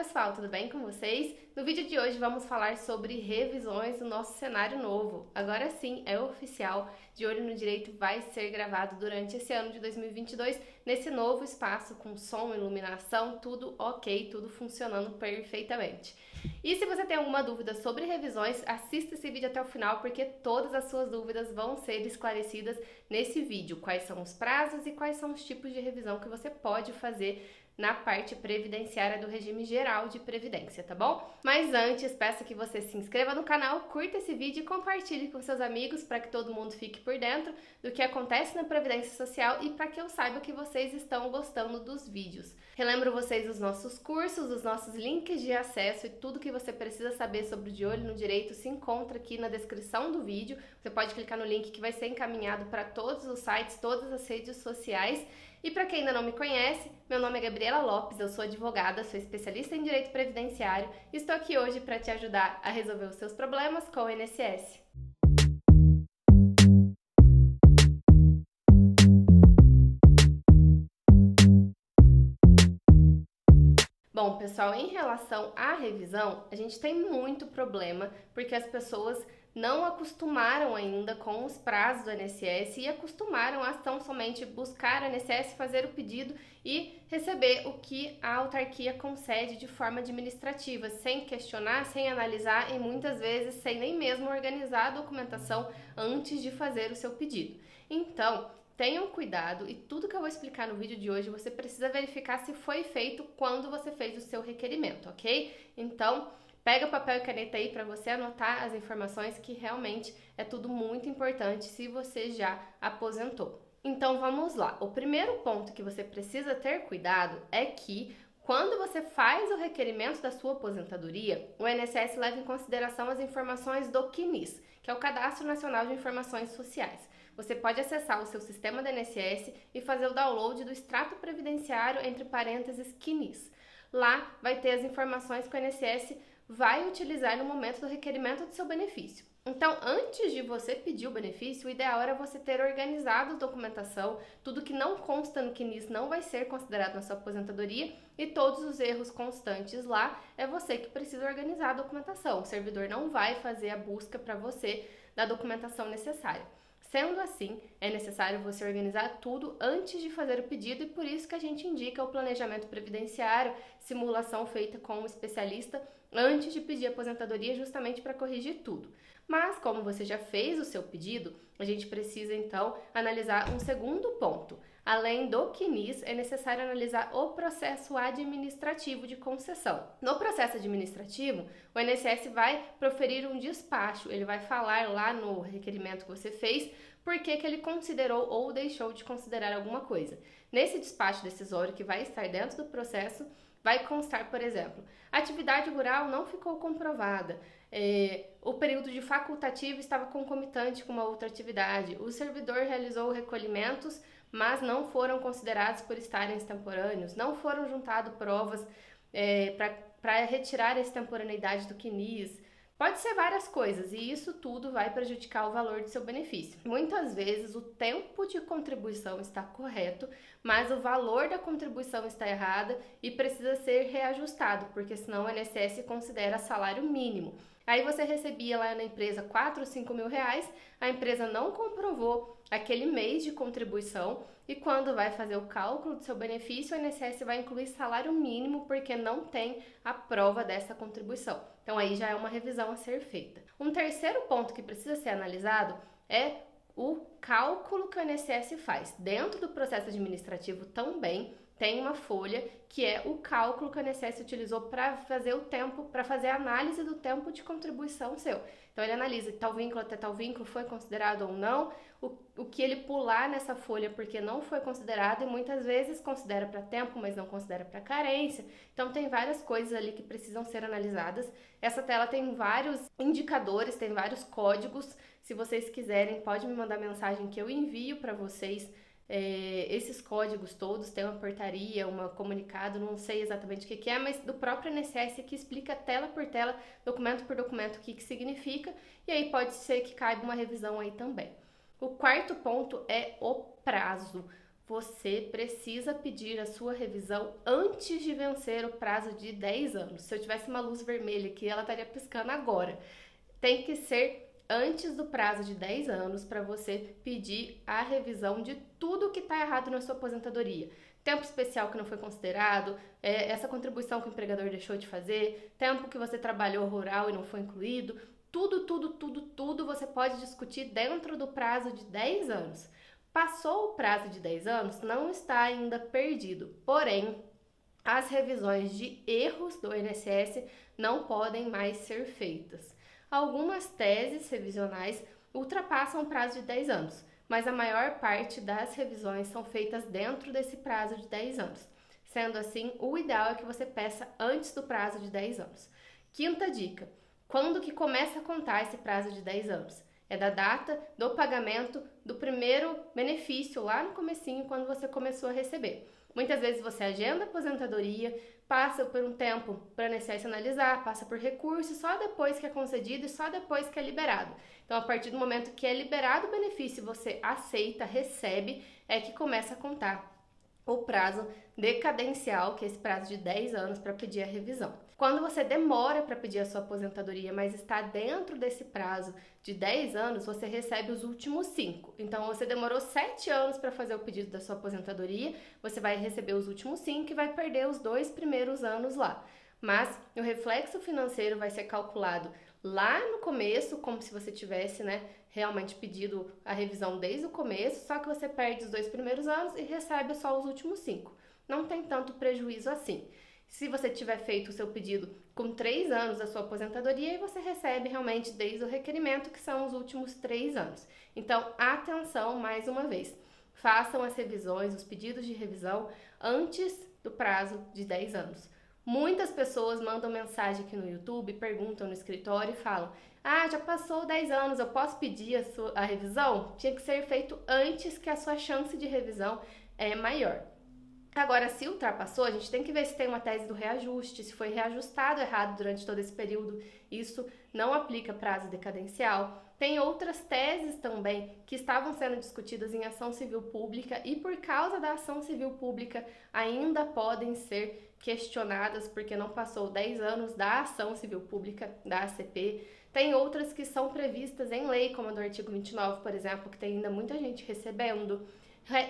pessoal, tudo bem com vocês? No vídeo de hoje vamos falar sobre revisões do nosso cenário novo. Agora sim, é oficial, De Olho no Direito vai ser gravado durante esse ano de 2022 nesse novo espaço com som, iluminação, tudo ok, tudo funcionando perfeitamente. E se você tem alguma dúvida sobre revisões, assista esse vídeo até o final porque todas as suas dúvidas vão ser esclarecidas nesse vídeo. Quais são os prazos e quais são os tipos de revisão que você pode fazer na parte previdenciária do regime geral de previdência, tá bom? Mas antes, peço que você se inscreva no canal, curta esse vídeo e compartilhe com seus amigos para que todo mundo fique por dentro do que acontece na Previdência Social e para que eu saiba que vocês estão gostando dos vídeos. Relembro vocês os nossos cursos, os nossos links de acesso e tudo que você precisa saber sobre o De Olho no Direito se encontra aqui na descrição do vídeo. Você pode clicar no link que vai ser encaminhado para todos os sites, todas as redes sociais. E para quem ainda não me conhece, meu nome é Gabriela Lopes, eu sou advogada, sou especialista em direito previdenciário e estou aqui hoje para te ajudar a resolver os seus problemas com o INSS. Bom, pessoal, em relação à revisão, a gente tem muito problema porque as pessoas não acostumaram ainda com os prazos do INSS e acostumaram a tão somente buscar o INSS, fazer o pedido e receber o que a autarquia concede de forma administrativa, sem questionar, sem analisar e muitas vezes sem nem mesmo organizar a documentação antes de fazer o seu pedido. Então, tenham cuidado e tudo que eu vou explicar no vídeo de hoje você precisa verificar se foi feito quando você fez o seu requerimento, ok? Então, pega papel e caneta aí para você anotar as informações que realmente é tudo muito importante se você já aposentou. Então vamos lá. O primeiro ponto que você precisa ter cuidado é que quando você faz o requerimento da sua aposentadoria, o INSS leva em consideração as informações do CNIS, que é o Cadastro Nacional de Informações Sociais. Você pode acessar o seu sistema do INSS e fazer o download do extrato previdenciário, entre parênteses, CNIS. Lá vai ter as informações que o INSS vai utilizar no momento do requerimento do seu benefício. Então, antes de você pedir o benefício, o ideal era você ter organizado a documentação, tudo que não consta no CNIS não vai ser considerado na sua aposentadoria e todos os erros constantes lá é você que precisa organizar a documentação. O servidor não vai fazer a busca para você da documentação necessária. Sendo assim, é necessário você organizar tudo antes de fazer o pedido e por isso que a gente indica o planejamento previdenciário, simulação feita com um especialista antes de pedir a aposentadoria justamente para corrigir tudo. Mas como você já fez o seu pedido, a gente precisa então analisar um segundo ponto. Além do CNIS, é necessário analisar o processo administrativo de concessão. No processo administrativo, o INSS vai proferir um despacho, ele vai falar lá no requerimento que você fez por que ele considerou ou deixou de considerar alguma coisa. Nesse despacho decisório que vai estar dentro do processo, vai constar, por exemplo, a atividade rural não ficou comprovada, o período de facultativo estava concomitante com uma outra atividade, o servidor realizou recolhimentos, mas não foram considerados por estarem extemporâneos, não foram juntadas provas para retirar a extemporaneidade do CNIS. Pode ser várias coisas e isso tudo vai prejudicar o valor do seu benefício. Muitas vezes o tempo de contribuição está correto, mas o valor da contribuição está errada e precisa ser reajustado, porque senão o INSS considera salário mínimo. Aí você recebia lá na empresa 4 ou 5 mil reais, a empresa não comprovou aquele mês de contribuição e quando vai fazer o cálculo do seu benefício, o INSS vai incluir salário mínimo porque não tem a prova dessa contribuição. Então aí já é uma revisão a ser feita. Um terceiro ponto que precisa ser analisado é o cálculo que o INSS faz. Dentro do processo administrativo também tem uma folha que é o cálculo que o INSS utilizou para fazer o tempo, para fazer a análise do tempo de contribuição seu. Então ele analisa tal vínculo até tal vínculo foi considerado ou não, o que ele pular nessa folha porque não foi considerado e muitas vezes considera para tempo, mas não considera para carência. Então tem várias coisas ali que precisam ser analisadas. Essa tela tem vários indicadores, tem vários códigos. Se vocês quiserem, pode me mandar mensagem que eu envio para vocês esses códigos todos. Tem uma portaria, um comunicado, não sei exatamente o que é, mas do próprio INSS que explica tela por tela, documento por documento o que significa, e aí pode ser que caiba uma revisão aí também. O quarto ponto é o prazo. você precisa pedir a sua revisão antes de vencer o prazo de 10 anos. Se eu tivesse uma luz vermelha aqui, ela estaria piscando agora. Tem que ser antes do prazo de 10 anos para você pedir a revisão de tudo que está errado na sua aposentadoria. Tempo especial que não foi considerado, essa contribuição que o empregador deixou de fazer, tempo que você trabalhou rural e não foi incluído, tudo você pode discutir dentro do prazo de 10 anos. Passou o prazo de 10 anos, não está ainda perdido, porém, as revisões de erros do INSS não podem mais ser feitas. Algumas teses revisionais ultrapassam o prazo de 10 anos, mas a maior parte das revisões são feitas dentro desse prazo de 10 anos. Sendo assim, o ideal é que você peça antes do prazo de 10 anos. Quinta dica: quando que começa a contar esse prazo de 10 anos? É da data do pagamento do primeiro benefício, lá no comecinho, quando você começou a receber. Muitas vezes você agenda a aposentadoria, passa por um tempo para a INSS analisar, passa por recurso, só depois que é concedido e só depois que é liberado. Então, a partir do momento que é liberado o benefício, você aceita, recebe, é que começa a contar o prazo decadencial, que é esse prazo de 10 anos para pedir a revisão. Quando você demora para pedir a sua aposentadoria, mas está dentro desse prazo de 10 anos, você recebe os últimos 5. Então, você demorou 7 anos para fazer o pedido da sua aposentadoria, você vai receber os últimos 5 e vai perder os 2 primeiros anos lá. Mas o reflexo financeiro vai ser calculado lá no começo, como se você tivesse, realmente pedido a revisão desde o começo, só que você perde os 2 primeiros anos e recebe só os últimos 5. Não tem tanto prejuízo assim. Se você tiver feito o seu pedido com 3 anos da sua aposentadoria, você recebe realmente desde o requerimento, que são os últimos 3 anos. Então, atenção mais uma vez. Façam as revisões, os pedidos de revisão antes do prazo de 10 anos. Muitas pessoas mandam mensagem aqui no YouTube, perguntam no escritório e falam: já passou 10 anos, eu posso pedir a revisão? Tinha que ser feito antes, que a sua chance de revisão é maior. Agora, se ultrapassou, a gente tem que ver se tem uma tese do reajuste, se foi reajustado errado durante todo esse período. Isso não aplica prazo decadencial. Tem outras teses também que estavam sendo discutidas em ação civil pública e, por causa da ação civil pública, ainda podem ser questionadas porque não passou 10 anos da ação civil pública, da ACP. Tem outras que são previstas em lei, como a do artigo 29, por exemplo, que tem ainda muita gente recebendo.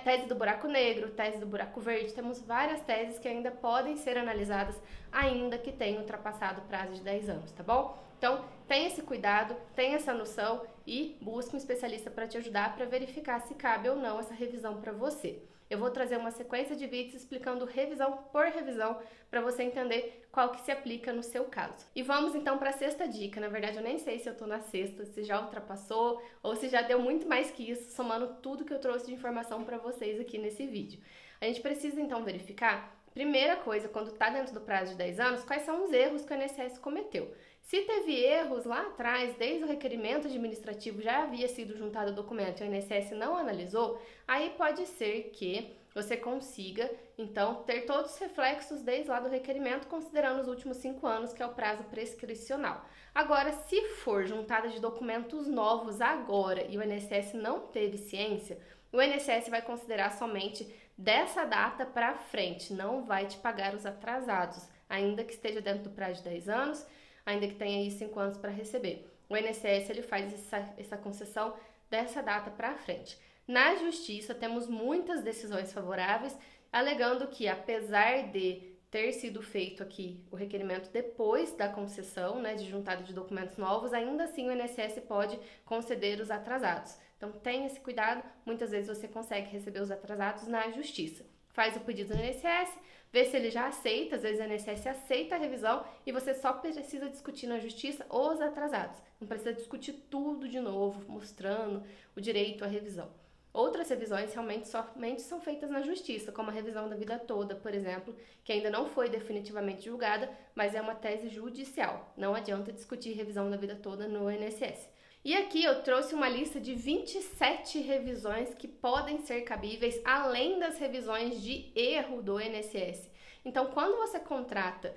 Tese do buraco negro, tese do buraco verde, temos várias teses que ainda podem ser analisadas, ainda que tenham ultrapassado o prazo de 10 anos, tá bom? Então, tenha esse cuidado, tenha essa noção e busque um especialista para te ajudar para verificar se cabe ou não essa revisão para você. Eu vou trazer uma sequência de vídeos explicando revisão por revisão para você entender qual que se aplica no seu caso. E vamos então para a sexta dica. Na verdade, eu nem sei se eu tô na sexta, se já ultrapassou ou se já deu muito mais que isso, somando tudo que eu trouxe de informação para vocês aqui nesse vídeo. A gente precisa então verificar, primeira coisa, quando está dentro do prazo de 10 anos, quais são os erros que o INSS cometeu. Se teve erros lá atrás, desde o requerimento administrativo já havia sido juntado o documento e o INSS não analisou, aí pode ser que você consiga, então, ter todos os reflexos desde lá do requerimento, considerando os últimos 5 anos, que é o prazo prescricional. Agora, se for juntada de documentos novos agora e o INSS não teve ciência, o INSS vai considerar somente dessa data para frente, não vai te pagar os atrasados, ainda que esteja dentro do prazo de 10 anos, ainda que tenha aí 5 anos para receber. O INSS ele faz essa concessão dessa data para frente. Na Justiça, temos muitas decisões favoráveis, alegando que, apesar de ter sido feito aqui o requerimento depois da concessão, de juntada de documentos novos, ainda assim o INSS pode conceder os atrasados. Então, tenha esse cuidado, muitas vezes você consegue receber os atrasados na Justiça. Faz o pedido no INSS, vê se ele já aceita, às vezes o INSS aceita a revisão e você só precisa discutir na Justiça os atrasados. Não precisa discutir tudo de novo, mostrando o direito à revisão. Outras revisões realmente somente são feitas na Justiça, como a revisão da vida toda, por exemplo, que ainda não foi definitivamente julgada, mas é uma tese judicial. Não adianta discutir revisão da vida toda no INSS. E aqui eu trouxe uma lista de 27 revisões que podem ser cabíveis, além das revisões de erro do INSS. Então, quando você contrata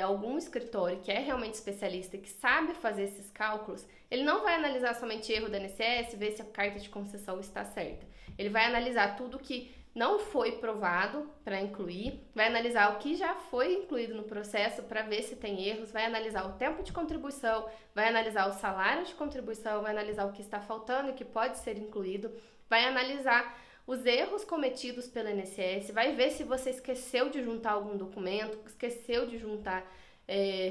algum escritório que é realmente especialista e que sabe fazer esses cálculos, ele não vai analisar somente erro do INSS, ver se a carta de concessão está certa. Ele vai analisar tudo que não foi provado para incluir, vai analisar o que já foi incluído no processo para ver se tem erros, vai analisar o tempo de contribuição, vai analisar o salário de contribuição, vai analisar o que está faltando e o que pode ser incluído, vai analisar os erros cometidos pelo INSS, vai ver se você esqueceu de juntar algum documento, esqueceu de juntar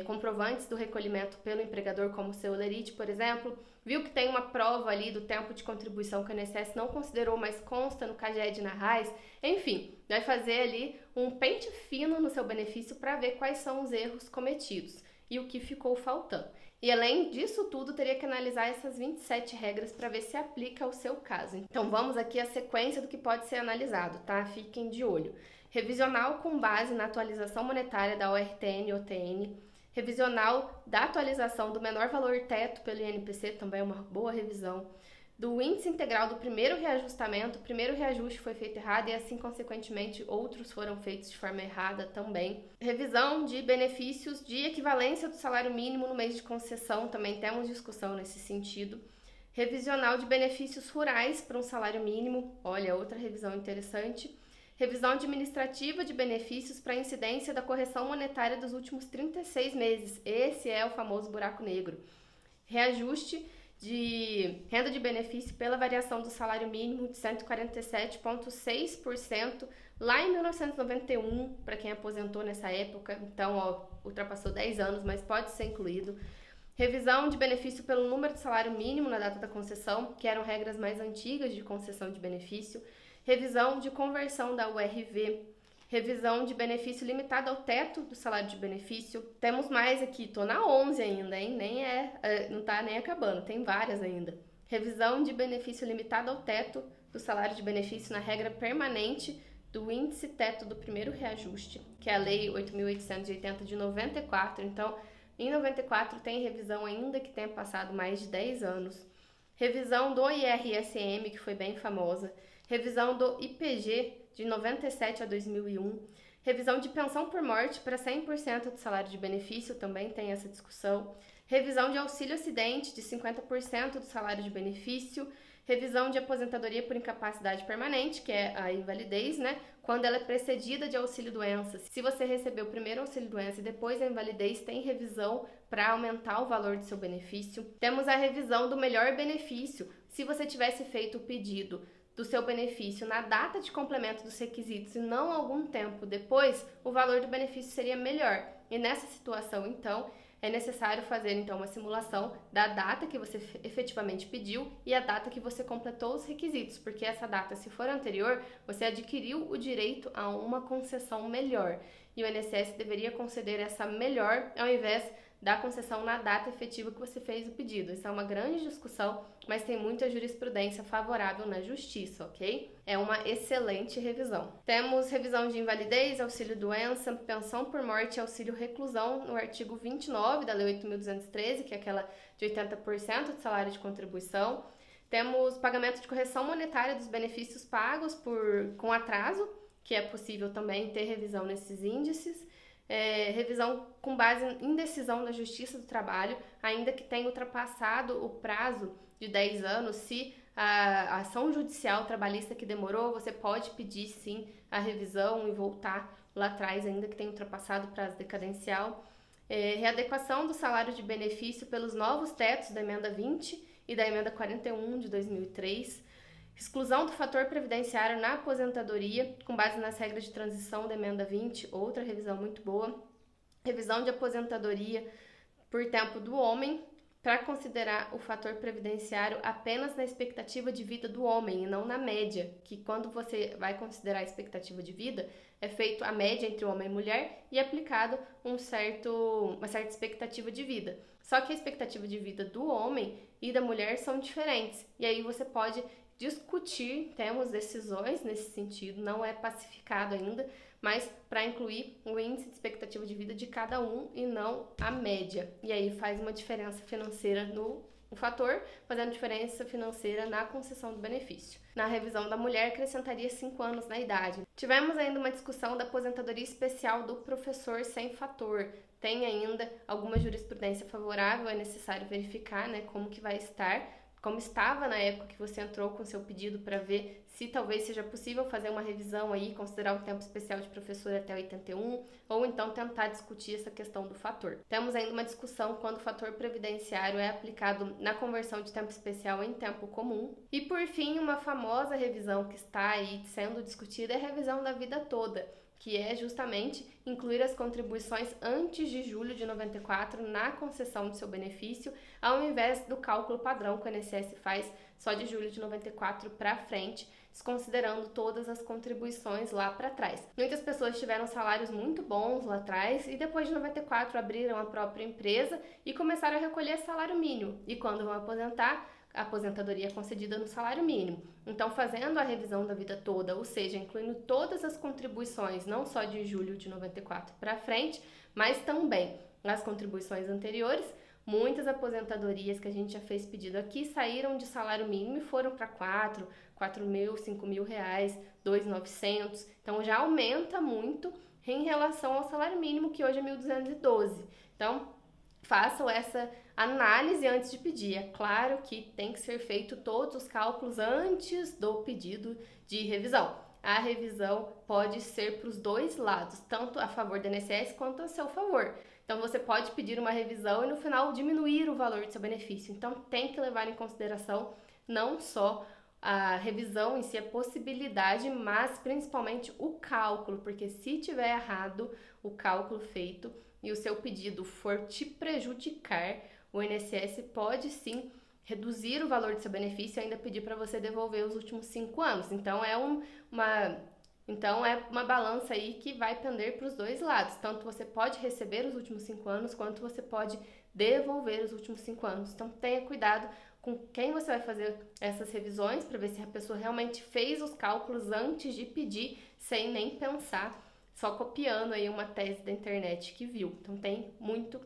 comprovantes do recolhimento pelo empregador, como o seu Lerite, por exemplo, viu que tem uma prova ali do tempo de contribuição que o INSS não considerou, mas consta no CAGED e na RAIS, enfim, vai fazer ali um pente fino no seu benefício para ver quais são os erros cometidos e o que ficou faltando. E além disso tudo, teria que analisar essas 27 regras para ver se aplica ao seu caso. Então vamos aqui à sequência do que pode ser analisado, tá? Fiquem de olho. Revisional com base na atualização monetária da ORTN e OTN, revisional da atualização do menor valor teto pelo INPC, também é uma boa revisão, do índice integral do primeiro reajustamento, o primeiro reajuste foi feito errado e assim, consequentemente, outros foram feitos de forma errada também. Revisão de benefícios de equivalência do salário mínimo no mês de concessão, também temos discussão nesse sentido. Revisional de benefícios rurais para um salário mínimo, olha, outra revisão interessante. Revisão administrativa de benefícios para incidência da correção monetária dos últimos 36 meses. Esse é o famoso buraco negro. Reajuste de renda de benefício pela variação do salário mínimo de 147,6% lá em 1991, para quem aposentou nessa época. Então, ultrapassou 10 anos, mas pode ser incluído. Revisão de benefício pelo número de salário mínimo na data da concessão, que eram regras mais antigas de concessão de benefício. Revisão de conversão da URV, revisão de benefício limitado ao teto do salário de benefício. Temos mais aqui, tô na 11 ainda, hein? Não tá nem acabando, tem várias ainda. Revisão de benefício limitado ao teto do salário de benefício na regra permanente do índice teto do primeiro reajuste, que é a Lei 8.880 de 94. Então, em 94 tem revisão ainda que tenha passado mais de 10 anos. Revisão do IRSM, que foi bem famosa. Revisão do IPG de 97 a 2001, revisão de pensão por morte para 100% do salário de benefício, também tem essa discussão, revisão de auxílio acidente de 50% do salário de benefício, revisão de aposentadoria por incapacidade permanente, que é a invalidez, né? Quando ela é precedida de auxílio doença. Se você recebeu primeiro auxílio doença e depois a invalidez, tem revisão para aumentar o valor do seu benefício. Temos a revisão do melhor benefício. Se você tivesse feito o pedido do seu benefício na data de complemento dos requisitos e não algum tempo depois, o valor do benefício seria melhor. E nessa situação, então, é necessário fazer então uma simulação da data que você efetivamente pediu e a data que você completou os requisitos, porque essa data, se for anterior, você adquiriu o direito a uma concessão melhor. E o INSS deveria conceder essa melhor ao invés da concessão na data efetiva que você fez o pedido. Isso é uma grande discussão, mas tem muita jurisprudência favorável na justiça, ok? É uma excelente revisão. Temos revisão de invalidez, auxílio-doença, pensão por morte e auxílio-reclusão no artigo 29 da Lei 8.213, que é aquela de 80% de salário de contribuição. Temos pagamento de correção monetária dos benefícios pagos com atraso, que é possível também ter revisão nesses índices. Revisão com base em decisão da Justiça do Trabalho, ainda que tenha ultrapassado o prazo de 10 anos, se a ação judicial trabalhista que demorou, você pode pedir sim a revisão e voltar lá atrás, ainda que tenha ultrapassado o prazo decadencial. Readequação do salário de benefício pelos novos tetos da emenda 20 e da emenda 41 de 2003. Exclusão do fator previdenciário na aposentadoria, com base nas regras de transição da emenda 20, outra revisão muito boa. Revisão de aposentadoria por tempo do homem, para considerar o fator previdenciário apenas na expectativa de vida do homem e não na média, que quando você vai considerar a expectativa de vida, é feito a média entre homem e mulher e aplicado uma certa expectativa de vida. Só que a expectativa de vida do homem e da mulher são diferentes, e aí você pode discutir, temos decisões nesse sentido, não é pacificado ainda, mas para incluir o índice de expectativa de vida de cada um e não a média. E aí faz uma diferença financeira no fator, fazendo diferença financeira na concessão do benefício. Na revisão da mulher, acrescentaria 5 anos na idade. Tivemos ainda uma discussão da aposentadoria especial do professor sem fator. Tem ainda alguma jurisprudência favorável, é necessário verificar, como que vai estar, como estava na época que você entrou com seu pedido para ver se talvez seja possível fazer uma revisão aí, considerar o tempo especial de professor até 81, ou então tentar discutir essa questão do fator. Temos ainda uma discussão quando o fator previdenciário é aplicado na conversão de tempo especial em tempo comum. E por fim, uma famosa revisão que está aí sendo discutida é a revisão da vida toda, que é justamente incluir as contribuições antes de julho de 94 na concessão do seu benefício, ao invés do cálculo padrão que o INSS faz só de julho de 94 para frente, desconsiderando todas as contribuições lá para trás. Muitas pessoas tiveram salários muito bons lá atrás e depois de 94 abriram a própria empresa e começaram a recolher salário mínimo. E quando vão aposentar, a aposentadoria é concedida no salário mínimo. Então, fazendo a revisão da vida toda, ou seja, incluindo todas as contribuições, não só de julho de 94 para frente, mas também as contribuições anteriores, muitas aposentadorias que a gente já fez pedido aqui saíram de salário mínimo e foram para 4 mil, 5 mil reais, 2.900. Então, já aumenta muito em relação ao salário mínimo, que hoje é 1.212. Então, façam essa análise antes de pedir. É claro que tem que ser feito todos os cálculos antes do pedido de revisão. A revisão pode ser para os dois lados, tanto a favor do INSS quanto a seu favor. Então, você pode pedir uma revisão e no final diminuir o valor do seu benefício. Então, tem que levar em consideração não só a revisão em si, a possibilidade, mas principalmente o cálculo, porque se tiver errado o cálculo feito e o seu pedido for te prejudicar, o INSS pode sim reduzir o valor do seu benefício e ainda pedir para você devolver os últimos 5 anos. Então é uma balança aí que vai pender para os dois lados. Tanto você pode receber os últimos 5 anos, quanto você pode devolver os últimos 5 anos. Então tenha cuidado com quem você vai fazer essas revisões para ver se a pessoa realmente fez os cálculos antes de pedir, sem nem pensar, só copiando aí uma tese da internet que viu. Então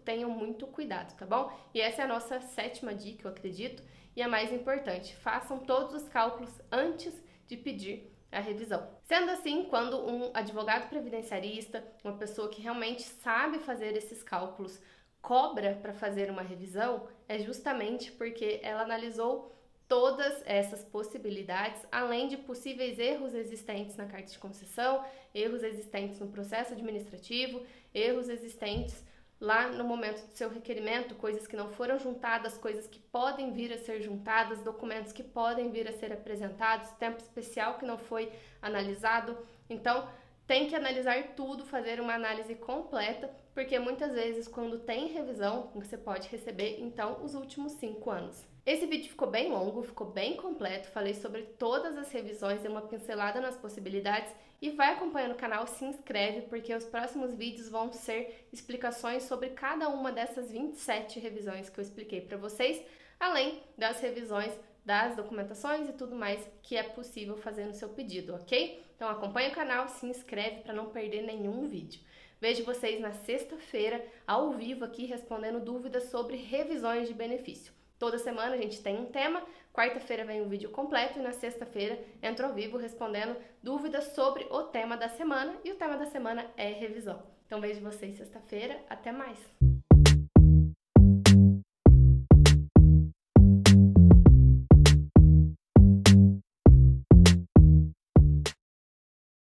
tenham muito cuidado, tá bom? E essa é a nossa 7ª dica, eu acredito, e a mais importante: façam todos os cálculos antes de pedir a revisão. Sendo assim, quando um advogado previdenciarista, uma pessoa que realmente sabe fazer esses cálculos, cobra para fazer uma revisão, é justamente porque ela analisou todas essas possibilidades, além de possíveis erros existentes na carta de concessão, erros existentes no processo administrativo, erros existentes lá no momento do seu requerimento, coisas que não foram juntadas, coisas que podem vir a ser juntadas, documentos que podem vir a ser apresentados, tempo especial que não foi analisado. Então, tem que analisar tudo, fazer uma análise completa, porque muitas vezes quando tem revisão, você pode receber então os últimos 5 anos. Esse vídeo ficou bem longo, ficou bem completo, falei sobre todas as revisões, dei uma pincelada nas possibilidades e vai acompanhando o canal, se inscreve, porque os próximos vídeos vão ser explicações sobre cada uma dessas 27 revisões que eu expliquei para vocês, além das revisões das documentações e tudo mais que é possível fazer no seu pedido, ok? Então acompanha o canal, se inscreve para não perder nenhum vídeo. Vejo vocês na sexta-feira, ao vivo aqui, respondendo dúvidas sobre revisões de benefício. Toda semana a gente tem um tema, quarta-feira vem um vídeo completo e na sexta-feira entro ao vivo respondendo dúvidas sobre o tema da semana, e o tema da semana é revisão. Então vejo vocês sexta-feira, até mais!